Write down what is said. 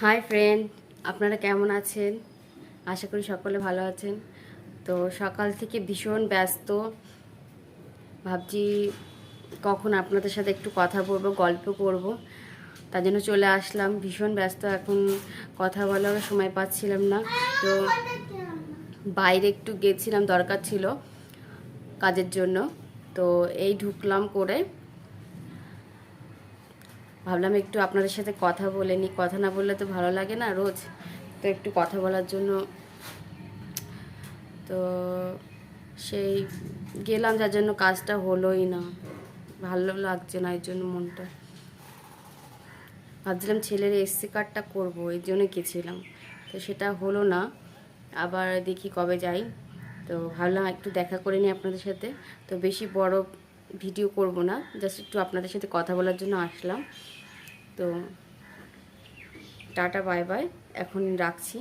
Hi friend, আপনারা কেমন আছেন? আশা করি সকলে ভালো আছেন। তো সকাল থেকে ভীষণ ব্যস্ত, ভাবছি কখন আপনাদের সাথে একটু কথা বলবো, গল্প করব। তার জন্য চলে আসলাম। ভীষণ ব্যস্ত, এখন কথা বলার সময় পাচ্ছিলাম না। তো বাইরে একটু গেছিলাম, দরকার ছিল কাজের জন্য। তো এই ঢুকলাম করে ভাবলাম একটু আপনাদের সাথে কথা বলে নিই। কথা না বললে তো ভালো লাগে না রোজ, তো একটু কথা বলার জন্য তো সেই গেলাম, যার জন্য কাজটা হলোই না, ভালো লাগছে না, এর জন্য মনটা। ভাবছিলাম ছেলের এসসি কার্ডটা করবো, এর জন্য গেছিলাম, তো সেটা হলো না। আবার দেখি কবে যাই। তো ভাবলাম একটু দেখা করে নিই আপনাদের সাথে। তো বেশি বড় ভিডিও করব না, জাস্ট একটু আপনাদের সাথে কথা বলার জন্য আসলাম। তো টাটা বাই বাই, এখন রাখছি।